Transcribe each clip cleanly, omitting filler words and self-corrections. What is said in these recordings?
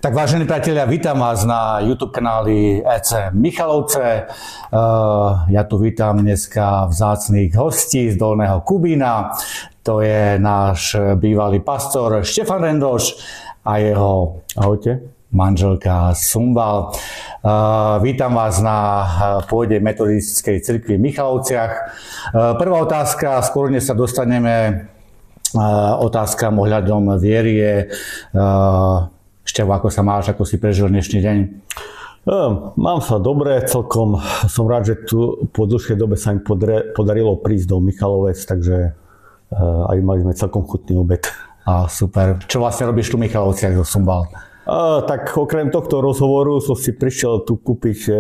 Tak vážení priatelia, vítam vás na YouTube kanáli EC Michalovce. Ja tu vítam dneska vzácnych hostí z Dolného Kubína. To je náš bývalý pastor Štefan Rendoš a jeho manželka Sumbal. Vítam vás na pôde metodistickej cirkvi v Michalovciach. Prvá otázka, skôr než sa dostaneme otázkam ohľadom viery je Števo, ako sa máš, ako si prežil dnešný deň? Mám sa dobre, celkom som rád, že tu po dlhšej dobe sa mi podarilo prísť do Michalovec, takže aj mali sme celkom chutný obed. Super. Čo vlastne robíš tu v Michalovciach zo Sumbal? Tak okrem tohto rozhovoru som si prišiel tu kúpiť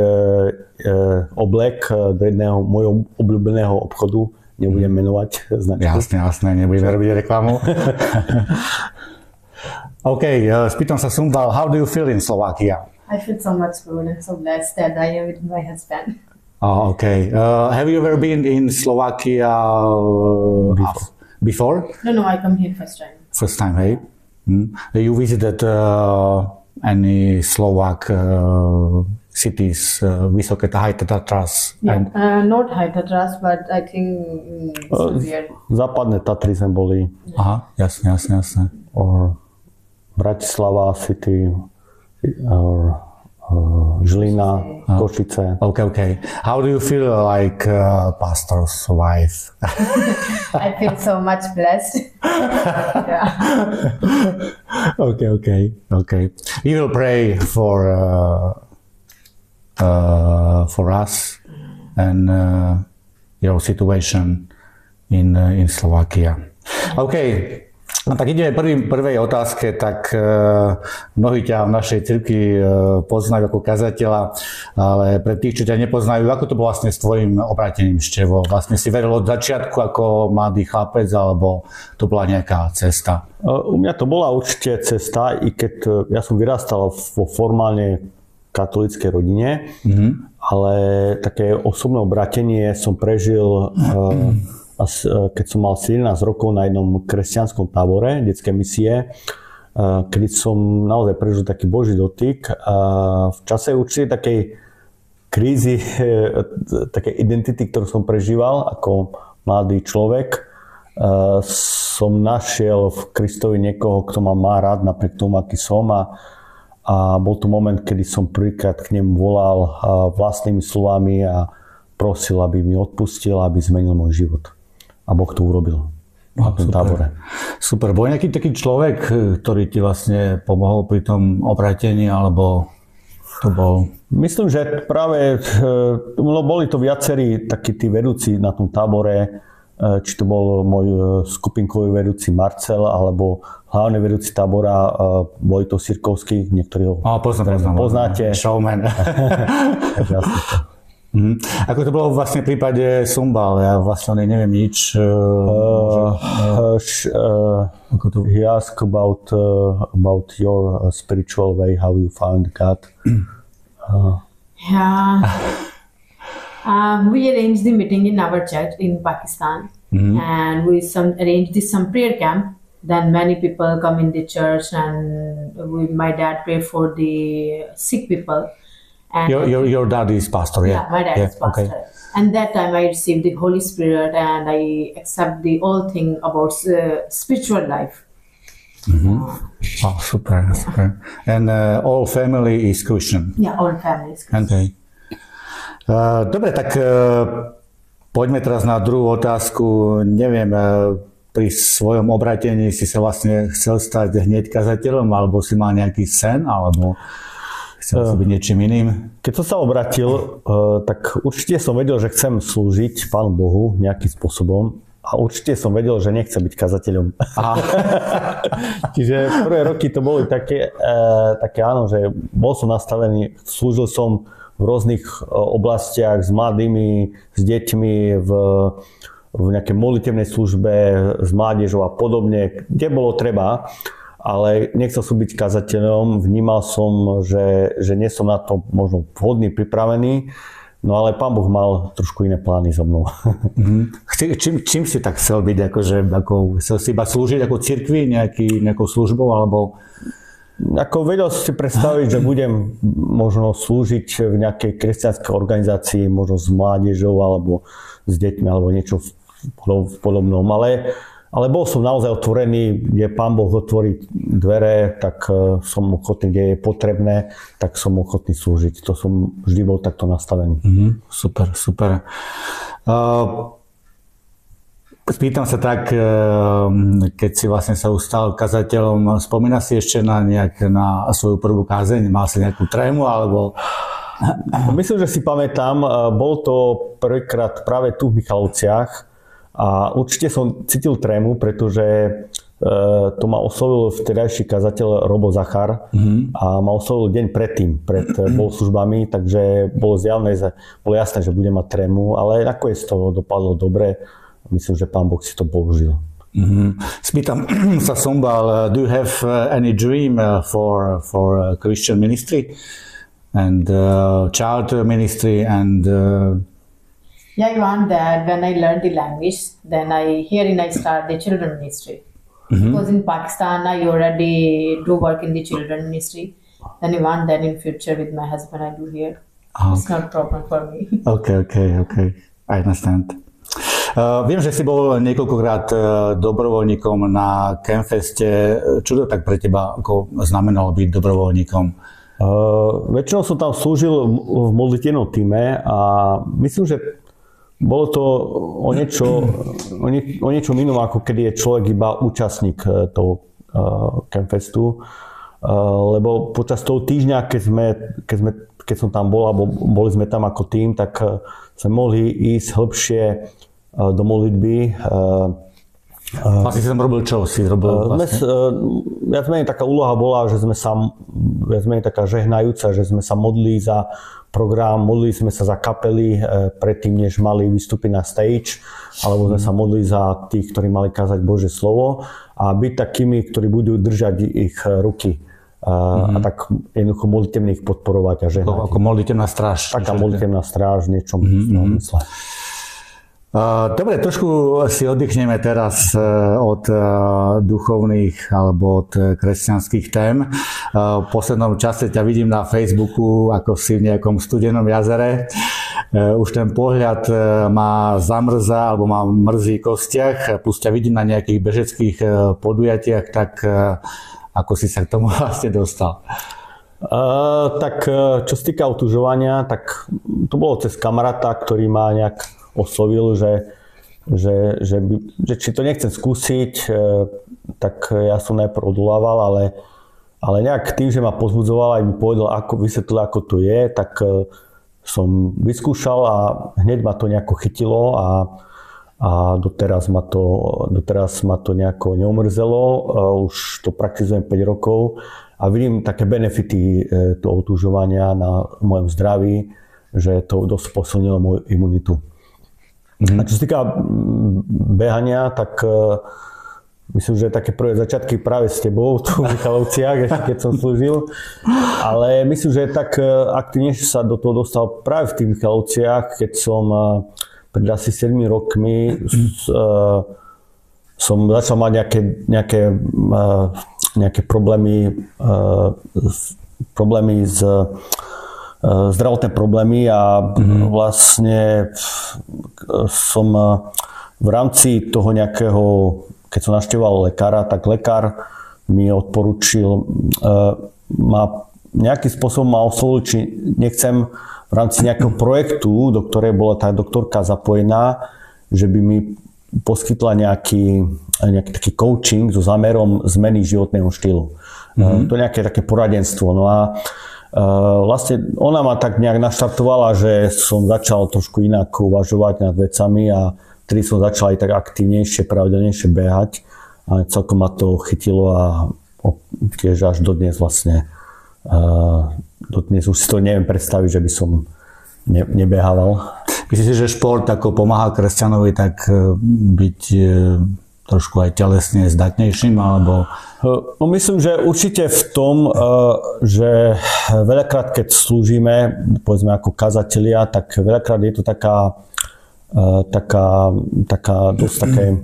oblek do jedného môjho obľúbeného obchodu. Nebudem menovať značku. Jasne, nebudeme robiť reklamu. OK, spýtam sa Sumbal, how do you feel in Slovakia? I feel so much good and so blessed that I am with my husband. Okay. Have you ever been in Slovakia before? No, I come here first time. First time, hey? You visited any Slovak cities, Vysoké High Tatras? Yeah, not High Tatras, but I think here. Západné Tatry sme boli. Aha, jasne. Or Bratislava City, or Žilina, Košice. Okay. How do you feel like pastor's wife? I feel so much blessed. Yeah. Okay. We will pray for us and your situation in Slovakia. Okay. No tak ideme prvej otázke, tak mnohí ťa v našej cirkvi poznajú ako kazateľa, ale pre tých, čo ťa nepoznajú, ako to bolo vlastne s tvojim obrátením, Števo? Vlastne si veril od začiatku ako mladý chlapec, alebo to bola nejaká cesta? U mňa to bola určite cesta, i keď ja som vyrastal vo formálne katolíckej rodine, ale také osobné obrátenie som prežil keď som mal 17 rokov na jednom kresťanskom tábore, detské misie, kedy som naozaj prežil taký Boží dotyk. V čase určite takej krízy, takej identity, ktorú som prežíval ako mladý človek, som našiel v Kristovi niekoho, kto ma má rád napriek tomu, aký som. A bol to moment, kedy som prvýkrát k nemu volal vlastnými slovami a prosil, aby mi odpustil, aby zmenil môj život. A Boh to urobil na tom tábore. Super. Bol nejaký taký človek, ktorý ti vlastne pomohol pri tom obrátení, alebo to bol? Myslím, že práve boli to viacerí takí tí vedúci na tom tábore, či to bol môj skupinkový vedúci Marcel, alebo hlavný vedúci tábora Vojto Sirkovský, niektorí ho poznáte. Showman. Ako to bolo vlastne v prípade Sumbal? Ja vlastne neviem nič. He asked about your spiritual way, how you found God. We arranged the meeting in our church in Pakistan, and we arranged some prayer camp. Then many people come in the church, and my dad prayed for the sick people. And your dad is pastor, yeah? Yeah, my dad is pastor. Okay. And that time I received the Holy Spirit and I accept the whole thing about spiritual life. Oh, super. And all family is Christian? Yeah, all family is Christian. Okay. Dobre, tak poďme teraz na druhú otázku. Neviem, pri svojom obrátení si sa vlastne chcel stať hneď kazateľom, alebo si mal nejaký sen, alebo chcel si byť niečím iným? Keď som sa obratil, tak určite som vedel, že chcem slúžiť Pánu Bohu nejakým spôsobom a určite som vedel, že nechcem byť kazateľom. Čiže prvé roky to boli také áno, že bol som nastavený, slúžil som v rôznych oblastiach s mladými, s deťmi, v nejakej modlitevnej službe, s mládežou a podobne, kde bolo treba. Ale nechcel som byť kazateľom, vnímal som, že nie som na to možno vhodný, pripravený, no ale Pán Boh mal trošku iné plány so mnou. Čím si tak chcel byť? Chcel si iba slúžiť ako cirkvi, nejakou službou, alebo Ako vedel si predstaviť, že budem možno slúžiť v nejakej kresťanskej organizácii, možno s mládežou alebo s deťmi alebo niečo v podobnom, ale bol som naozaj otvorený, kde Pán Boh otvorí dvere, tak som ochotný, kde je potrebné, tak som ochotný slúžiť. To som vždy bol takto nastavený. Super, super. Spýtam sa tak, keď si vlastne sa ustal kazateľom, spomínaš si ešte na svoju prvú kázeň? Mal si nejakú trému, alebo... Myslím, že si pamätám, bol to prvýkrát práve tu v Michalovciach a určite som cítil trému, pretože to ma oslovil vtedajší kazateľ Robo Zachar a ma oslovil deň predtým, pred bohoslužbami, takže bolo jasné, že budem mať trému, ale nakoniec to dopadlo dobre. Myslím, že Pán Boh si to použil. Spýtam sa Sombal, do you have any dream for Christian ministry and child ministry and Yeah, I want that. When I learned the language, then I start the children ministry. Because in Pakistan, I already do work in the children ministry. Then I want that in future with my husband I do here. It's not a problem for me. Okay. I understand. Viem, že si bol niekoľkokrát dobrovoľníkom na Campfeste. Čo to tak pre teba ako znamenalo byť dobrovoľníkom? Väčšinou som tam slúžil v modlitevnom týme a myslím, že bolo to o niečom inom, ako keď je človek iba účastník toho Campfestu. Lebo počas toho týždňa, keď som tam bol, alebo boli sme tam ako tým, tak sme mohli ísť hĺbšie do modlitby. Asi si tam robil čo? Viac menej taká úloha bola, že sme sa, viac menej taká žehnajúca, že sme sa modlili za program, modlili sme sa za kapely predtým, než mali vystúpiť na stage, alebo sme sa modlili za tých, ktorí mali kázať Božie slovo a byť takými, ktorí budú držať ich ruky. A tak jednoducho modlitevne ich podporovať a žehnať. Ako modlitevná stráž. Taká modlitevná stráž v niečom zmysle. Dobre, trošku si oddychneme teraz od duchovných alebo od kresťanských tém. V poslednom čase ťa vidím na Facebooku, ako si v nejakom studenom jazere. Už ten pohľad ma zamrzá alebo ma mrzí kostiach, plus ťa vidím na nejakých bežeckých podujatiach, tak ako si sa k tomu vlastne dostal? Tak čo sa týka otužovania, tak to bolo cez kamaráta, ktorý ma nejak oslovil, že či to nechcem skúsiť, tak ja som najprv odolával, ale nejak tým, že ma pozbudzoval aj mi povedal, vysvetlil, ako to je, tak som vyskúšal a hneď ma to nejako chytilo a doteraz ma to nejako neomrzelo. Už to praktizujem 5 rokov a vidím také benefity toho otužovania na mojom zdraví, že to dosť posilnilo moju imunitu. A čo sa týka behania, tak myslím, že také prvé začiatky práve s tebou tu v Michalovciach, ešte keď som slúžil. Ale myslím, že tak aktívnejšie sa do toho dostal práve v tých Michalovciach, keď som pred asi 7 rokmi som začal mať nejaké problémy s zdravotné problémy a vlastne som v rámci toho nejakého, keď som navštevoval lekára, tak lekár mi odporúčil, nejakým spôsobom ma oslovil, či nechcem v rámci nejakého projektu, do ktorej bola tá doktorka zapojená, že by mi poskytla nejaký taký coaching so zámerom zmeny životného štýlu. To je nejaké také poradenstvo. No a vlastne ona ma tak nejak naštartovala, že som začal trošku inak uvažovať nad vecami a vtedy som začal aj tak aktívnejšie, pravidelnejšie behať a celkom ma to chytilo a tiež až dodnes vlastne dodnes už si to neviem predstaviť, že by som nebehával. Myslíš si, že šport ako pomáha kresťanovi tak byť trošku aj telesne zdatnejším, alebo... No myslím, že určite v tom, že veľakrát, keď slúžime, povedzme ako kazatelia, tak veľakrát je to taká dosť také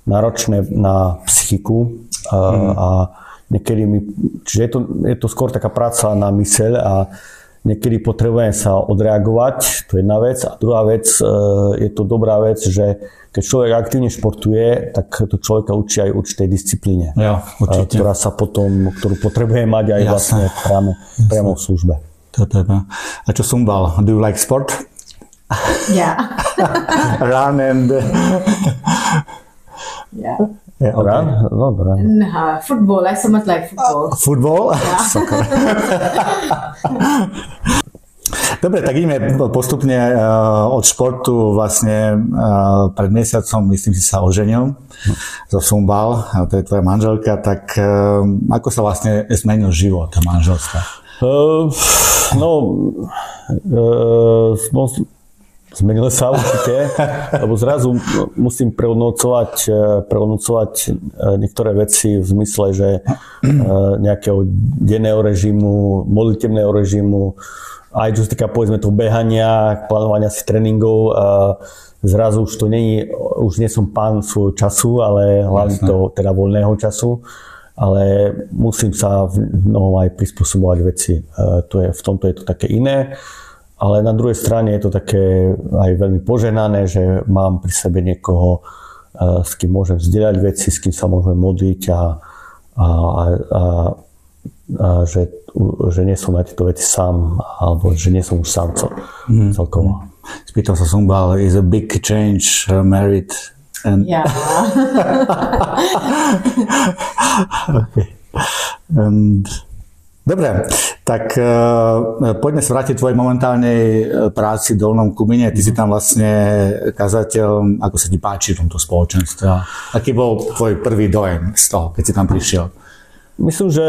náročné na psychiku a čiže je to skôr taká práca na myseľ a niekedy potrebujem sa odreagovať, to je jedna vec. A druhá vec, je to dobrá vec, že keď človek aktívne športuje, tak to človeka učí aj určitej disciplíne, ktorú potrebuje mať aj vlastne priamo v službe. A čo Sumbal? Do you like sport? Yeah. Run and... Yeah. Yeah, okay. Run? Football. I so much like football. Football? Yeah. Soccer. Dobre, tak ideme postupne od športu. Vlastne pred mesiacom, myslím si, sa oženil so Sumbal, a to je tvoja manželka. Tak ako sa vlastne zmenil život manželstva? Zmenilo sa určite, lebo zrazu musím prehodnocovať niektoré veci v zmysle, že nejakého denného režimu, modlitebného režimu, aj čo sa týka povedzme toho behania, plánovania si tréningov. Zrazu už nie som pán svojho času, ale hlavne toho teda voľného času, ale musím sa aj prispôsobovať veci. V tomto je to také iné. Ale na druhej strane je to také aj veľmi požehnané, že mám pri sebe niekoho, s kým môžem zdieľať veci, s kým sa môžem modliť a že nie som na tieto veci sám, alebo že nie som už sám celkovo. Spýtal sa Sumbal, is a big change married? And... Yeah. Okay. Dobre, tak poďme sa vrátiť tvojej momentálnej práci v Dolnom Kubine. Ty si tam vlastne kazateľ. Ako sa ti páči v tomto spoločenstve? Aký bol tvoj prvý dojem z toho, keď si tam prišiel? Myslím, že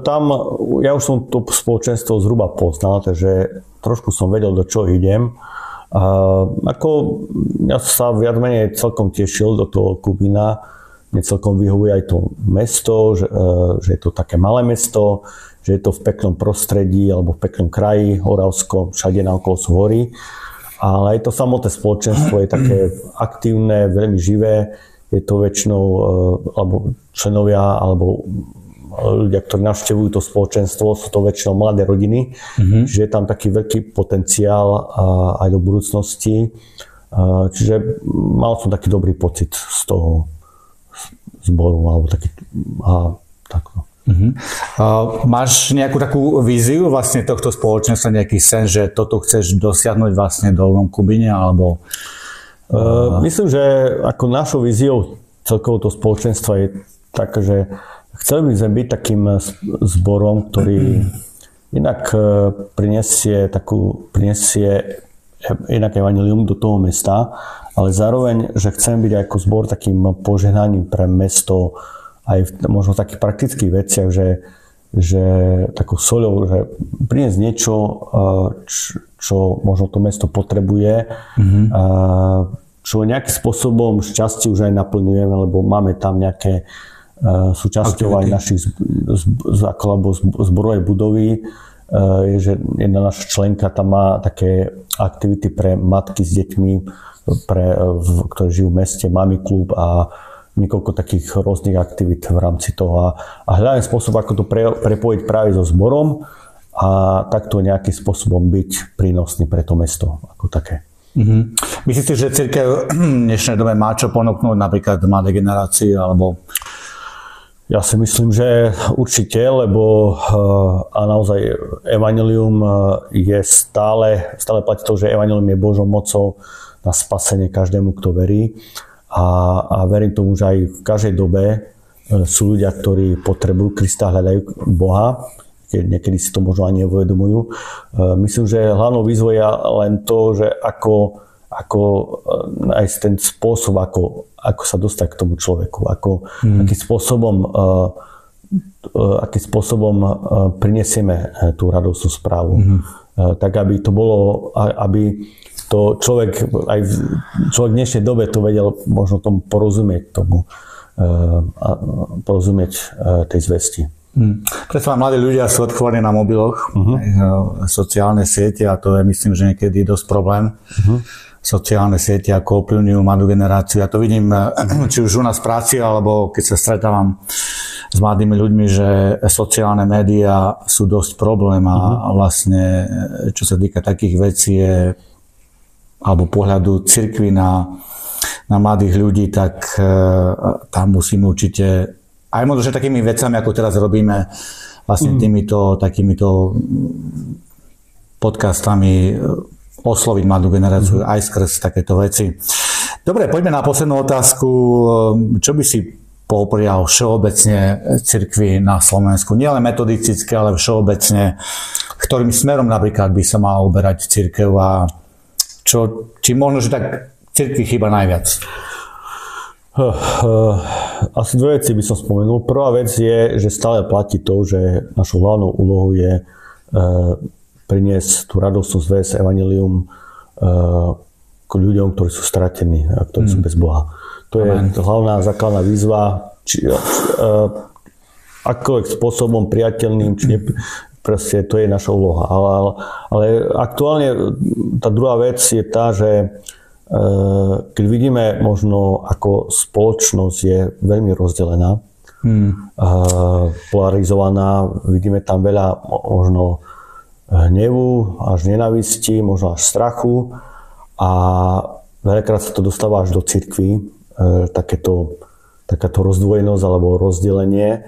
tam, ja už som to spoločenstvo zhruba poznal, takže trošku som vedel, do čoho idem. Ja sa viac menej celkom tešil do toho Kubina. Mne celkom vyhovuje aj to mesto, že je to také malé mesto, že je to v peknom prostredí alebo v peknom kraji, Oravskom, všade naokolo sú hory. Ale aj to samotné spoločenstvo je také aktívne, veľmi živé. Je to väčšinou, alebo členovia, alebo ľudia, ktorí navštevujú to spoločenstvo, sú to väčšinou mladé rodiny. Že je tam taký veľký potenciál aj do budúcnosti. Čiže mal som taký dobrý pocit z toho zboru, alebo taký, takto. Máš nejakú takú víziu vlastne tohto spoločenstva, nejaký sen, že toto chceš dosiahnuť vlastne v Dolnom Kubine, alebo... Myslím, že ako našou víziou celkovo to spoločenstva je tak, že chceli by sme byť takým zborom, ktorý inak prinesie inak evanjelium do toho mesta, ale zároveň, že chcem byť ako zbor takým požehnaním pre mesto aj možno v takých praktických veciach, že takou soľou, že priniesť niečo, čo možno to mesto potrebuje, čo nejakým spôsobom šťastie už aj naplňujeme, lebo máme tam nejaké súčasťou aj našich zborovej budovy, že jedna naša členka tam má také aktivity pre matky s deťmi, ktoré žijú v meste, Mami klub a niekoľko takých rôznych aktivít v rámci toho. A hľadám spôsob, ako to prepojiť práve so zborom a takto nejakým spôsobom byť prínosný pre to mesto ako také. Myslíte, že cirkev v dnešnej dobe má čo ponúknuť napríklad mladej generácii, alebo... Ja si myslím, že určite, lebo a naozaj evanjelium je stále platí to, že evanjelium je Božou mocou na spasenie každému, kto verí. A verím tomu, že aj v každej dobe sú ľudia, ktorí potrebujú Krista, hľadajú Boha. Niekedy si to možno ani neuvedomujú. Myslím, že hlavnou výzvou je len to, že ako aj ten spôsob, ako sa dostať k tomu človeku, akým spôsobom prinesieme tú radostnú správu. Tak aby to bolo, aby to človek v dnešnej dobe to vedel možno tomu porozumieť tej zvesti. Preto mladí ľudia sú odchovaní na mobiloch, sociálne siete, a to je, myslím, že niekedy dosť problém. sociálne siete, ako ovplyvňujú mladú generáciu. Ja to vidím, či už u nás v práci, alebo keď sa stretávam s mladými ľuďmi, že sociálne médiá sú dosť problém a vlastne, čo sa týka takých vecí, alebo pohľadu cirkvi na mladých ľudí, tak tam musíme určite, aj možno, že takými vecami, ako teraz robíme, vlastne takýmito podcastami osloviť mladú generáciu aj skrz takéto veci. Dobre, poďme na poslednú otázku. Čo by si poprial všeobecne cirkvi na Slovensku? Nielen metodisticky, ale všeobecne. Ktorým smerom napríklad by sa mala uberať cirkev a či možno, že tak cirkvi chýba najviac? Asi dve veci by som spomenul. Prvá vec je, že stále platí to, že našou hlavnou úlohou je priniesť tú radostnú zvesť, evanjelium k ľuďom, ktorí sú stratení a ktorí sú bez Boha. To je hlavná základná výzva, akýmkoľvek spôsobom priateľným, proste to je naša úloha. Ale aktuálne tá druhá vec je tá, že keď vidíme možno, ako spoločnosť je veľmi rozdelená, polarizovaná, vidíme tam veľa možno hnevu, až nenávisti, možno až strachu a veľakrát sa to dostáva až do cirkvi, takáto rozdvojenosť alebo rozdelenie.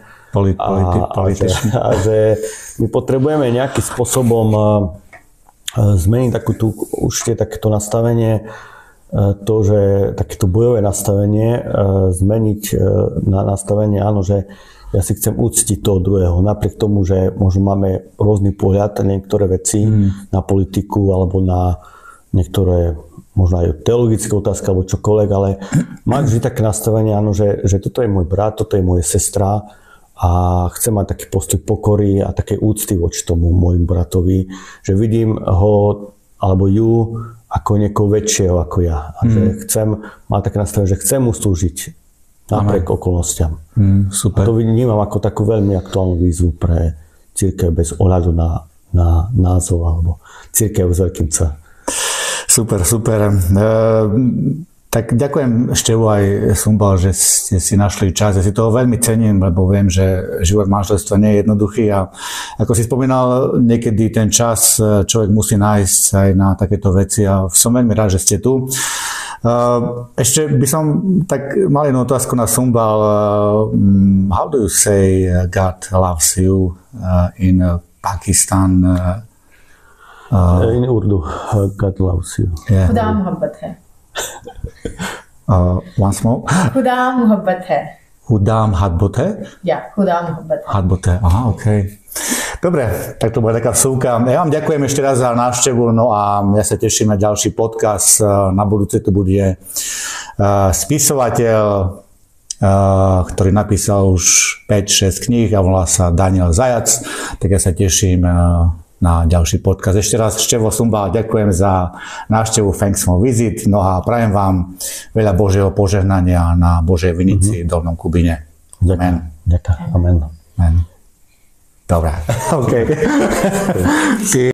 A že my potrebujeme nejakým spôsobom zmeniť takéto nastavenie, to, že takéto bojové nastavenie, zmeniť na nastavenie, áno, že ja si chcem úctiť toho druhého, napriek tomu, že možno máme rôzny pohľad na niektoré veci, na politiku alebo na niektoré možno aj teologické otázky alebo čokoľvek, ale mať vždy také nastavenie, áno, že toto je môj brat, toto je moja sestra a chcem mať taký postoj pokory a také úcty voči tomu môjmu bratovi, že vidím ho alebo ju ako niekoho väčšieho ako ja. A že chcem mať také nastavenie, že chcem mu slúžiť napriek okolnostiam. Super. A to vnímam ako takú veľmi aktuálnu výzvu pre cirkev bez ohľadu na názov alebo cirkev s veľkým C. Super. Tak ďakujem Števo aj Sumbal, že ste si našli čas. Ja si toho veľmi cením, lebo viem, že život manželstva nie je jednoduchý a ako si spomínal, niekedy ten čas človek musí nájsť aj na takéto veci a som veľmi rád, že ste tu. Ešte by som tak mal jednu otázku na Sumbal. How do you say God loves you in Pakistan? In Urdu, God loves you. खुदा मोहब्बत है. Once more. खुदा मोहब्बत है. खुदा मोहब्बत है? Yeah, खुदा मोहब्बत है. Mohabbat है. Aha, okej. Dobre, tak to bude taká vsúka. Ja vám ďakujem ešte raz za návštevu, no a ja sa teším na ďalší podcast. Na budúce to bude spisovateľ, ktorý napísal už 5-6 kníh a volá sa Daniel Zajac. Tak ja sa teším na ďalší podcast. Ešte raz Števo Sumbal, ďakujem za návštevu, thanks for visit, no a prajem vám veľa Božieho požehnania na Božej Vinici v Dolnom Kubíne. Ďakujem. Amen. Dobre. OK.